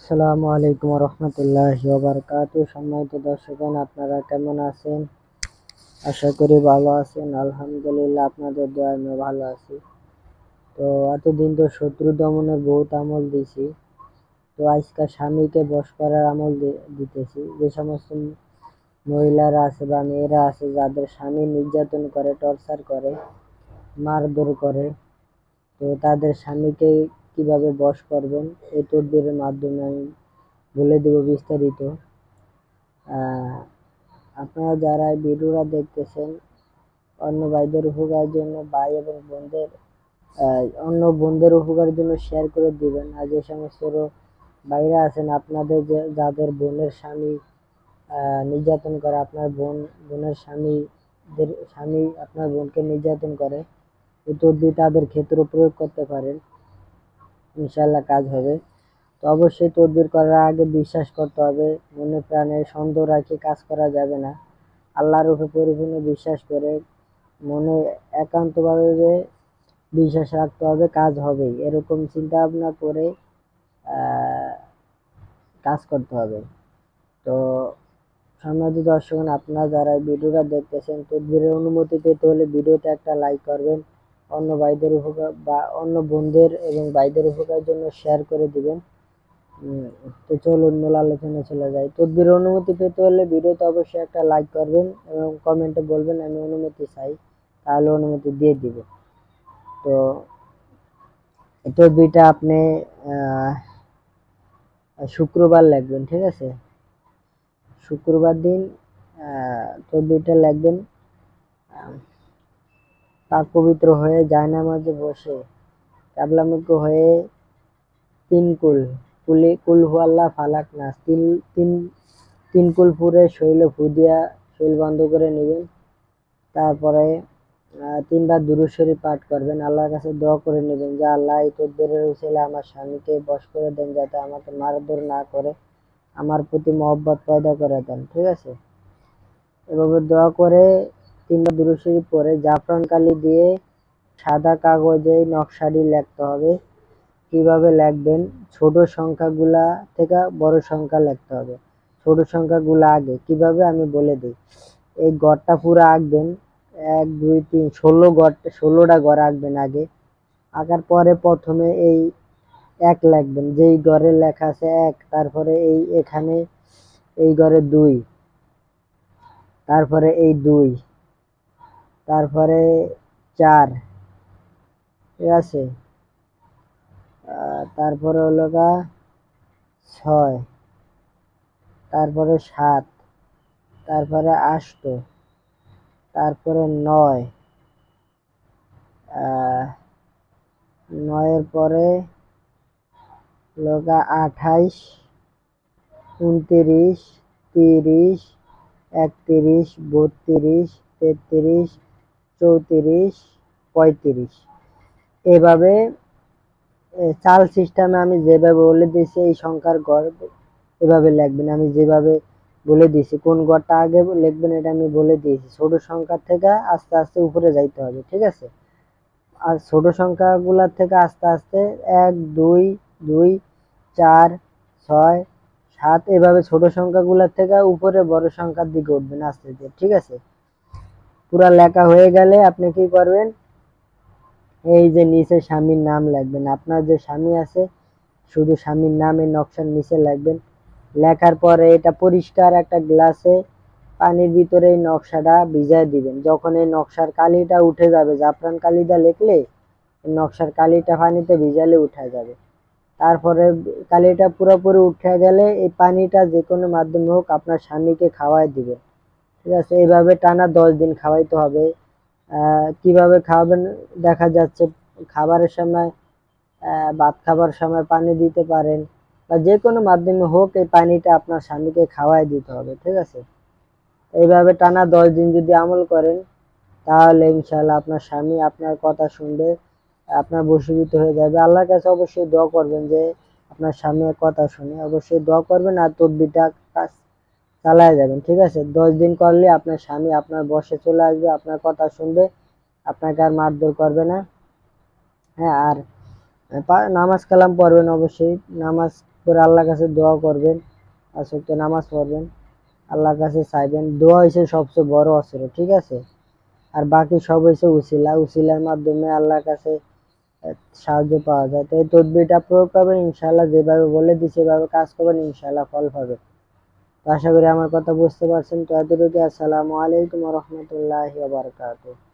আসসালামু আলাইকুম রহমতুল্লাহি ওয়া বারাকাতুহু। সম্মানিত দর্শকগণ, আপনারা কেমন আছেন? আশা করি ভালো আছেন। আলহামদুলিল্লাহ, আপনাদের দোয়ায় আমি ভালো আছি। তো এতদিন তো শত্রু দমনের বহুত আমল দিছি, তো আজকে স্বামীকে বশ করার আমল দিতেছি। যে সমস্ত মহিলারা আছে বা মেয়েরা আছে যাদের স্বামী নির্যাতন করে, টর্চার করে, মারধর করে, তো তাদের স্বামীকে কিভাবে বশ করবেন এই তদবিরের মাধ্যমে আমি বলে দেব বিস্তারিত। আপনারা যারা এই ভিডিওটা দেখতেছেন, অন্য ভাইদের উপকারের জন্য ভাই এবং বোনদের অন্য বোনদের উপকারের জন্য শেয়ার করে দিবেন। আর যে সমস্ত ভাইরা আছেন আপনাদের যাদের বোনের স্বামী নির্যাতন করে, আপনার বোনের স্বামী আপনার বোনকে নির্যাতন করে, এই তদবির তাদের ক্ষেত্রে প্রয়োগ করতে পারেন, ইনশাল্লাহ কাজ হবে। তো অবশ্যই তদবির করার আগে বিশ্বাস করতে হবে, মনে প্রাণে সন্দেহ রাখে কাজ করা যাবে না। আল্লাহর উপর পরিপূর্ণ বিশ্বাস করে মনে একান্তভাবে বিশ্বাস রাখতে হবে, কাজ হবেই, এরকম চিন্তা ভাবনা করে কাজ করতে হবে। তো সম্মানিত দর্শক, আপনারা যারা এই ভিডিওটা দেখতেছেন, তদবিরের অনুমতি পেতে হলে ভিডিওতে একটা লাইক করবেন, অন্য ভাইদের উপকার বা অন্য বোনদের এবং ভাইদের উপকারের জন্য শেয়ার করে দিবেন। তো চলুন মূল আলোচনায় চলে যাই। তদবিরের অনুমতি পেতে হলে ভিডিওতে অবশ্যই একটা লাইক করবেন এবং কমেন্টে বলবেন আমি অনুমতি চাই, তাহলে অনুমতি দিয়ে দিব। তো তদবিরটা আপনি শুক্রবার লিখবেন, ঠিক আছে? শুক্রবার দিন তদবিরটা লিখবেন। পাক পবিত্র হয়ে জায়নামাজে বসে ক্যাবলামুখী হয়ে কুল হুয়াল্লাহ ফালাক নাস তিন কুল পুরে শরীরে ফু দিয়া শরীর বন্ধ করে নেবেন। তারপরে 3 বার দুরূদ শরীফ পাঠ করবেন। আল্লাহর কাছে দোয়া করে নেবেন যে আল্লাহ এই তদবিরের উসিলা আমার স্বামীকে বশ করে দেন, যাতে আমাকে মারধর না করে, আমার প্রতি মহব্বত পয়দা করে দেন, ঠিক আছে? এভাবে দোয়া করে 3 বার দুরূদ শরীফ পড়ে জাফরান কালি দিয়ে সাদা কাগজে নকশাটি লিখতে হবে। কিভাবে লিখবেন? ছোট সংখ্যাগুলা থেকে বড় সংখ্যা লিখতে হবে। ছোট সংখ্যাগুলা আগে কিভাবে আমি বলে দিই। এই গড়টা পুরো আঁকবেন, 1 2 3 16টা গড় আঁকবেন আগে। আঁকার পরে প্রথমে এই 1 লিখবেন, যেই গড়ে লেখা আছে 1, তারপরে এখানে এই গড়ে 2, তারপরে এই 2, তারপরে 4, ঠিক আছে? তারপরে হলো 6, তারপরে 7, তারপরে 8, তারপরে 9, 9-এর পরে 28, 29, 30, 31, 32, 33, 34, 35। এভাবে চাল সিস্টেমে আমি যেভাবে বলে দিয়েছি এই সংখ্যার গড় এভাবে লিখবেন। আমি যেভাবে বলে দিয়েছি, কোন গড়টা আগে লিখবেন এটা আমি বলে দিয়েছি। ছোট সংখ্যা থেকে আস্তে আস্তে উপরে যাইতে হবে, ঠিক আছে? আর ছোট সংখ্যাগুলোর থেকে আস্তে আস্তে 1 2 2 4 6 7 এভাবে ছোট সংখ্যাগুলোর থেকে উপরে বড় সংখ্যার দিকে উঠবেন আস্তে আস্তে, ঠিক আছে? পুরা লেখা হয়ে গেলে আপনি কি করবেন, এই যে নিচে স্বামীর নাম লিখবেন। আপনার যে স্বামী আছে শুধু স্বামীর নাম এই নকশার নিচে লিখবেন। লেখার পরে এটা পরিষ্কার একটা গ্লাসে পানির ভিতরে এই নকশাটা ভিজায় দিবেন। যখন এই নকশার কালিটা উঠে যাবে, জাফরান কালিটা লিখলে নকশার কালিটা পানিতে ভিজালে উঠে যাবে। তারপরে কালিটা পুরোপুরি উঠে গেলে এই পানিটা যে কোনো মাধ্যমে হোক আপনার স্বামীকে খাওয়াই দিবেন, ঠিক আছে? এইভাবে টানা 10 দিন খাওয়াইতে হবে। কিভাবে খাওয়াবেন? দেখা যাচ্ছে খাবারের সময়, ভাত খাবার সময় পানি দিতে পারেন, বা যে কোনো মাধ্যমে হোক এই পানিটা আপনার স্বামীকে খাওয়াই দিতে হবে, ঠিক আছে? এইভাবে টানা 10 দিন যদি আমল করেন, তাহলে ইনশাআল্লাহ আপনার স্বামী আপনার কথা শুনবে, আপনার বশীভূত হয়ে যাবে। আল্লাহর কাছে অবশ্যই দোয়া করবেন যে আপনার স্বামীর কথা শুনে, অবশ্যই দোয়া করবেন আর তদবিরটা কাজ চালায় যাবেন, ঠিক আছে? 10 দিন করলে আপনার স্বামী আপনার বশে চলে আসবে, আপনার কথা শুনবে, আপনাকে আর মারধর করবে না। হ্যাঁ, আর নামাজ কালাম পড়বেন অবশ্যই। নামাজ করে আল্লাহর কাছে দোয়া করবেন, 5 ওয়াক্ত নামাজ পড়বেন, আল্লাহর কাছে চাইবেন। দোয়া হচ্ছে সবচেয়ে বড় অস্ত্র, ঠিক আছে? আর বাকি সব হচ্ছে উসিলা, উসিলার মাধ্যমে আল্লাহর কাছে সাহায্য পাওয়া যায়। তো এই তদবিরটা প্রয়োগ করবেন ইনশাআল্লাহ, যেভাবে বলে দিচ্ছি সেভাবে কাজ করবেন, ইনশাআল্লাহ ফল পাবেন। তো আশা করি আমার কথা বুঝতে পারছেন। তো এতটুকু। আসসালামু আলাইকুম ওয়া রাহমাতুল্লাহি ওয়া বারাকাতুহু।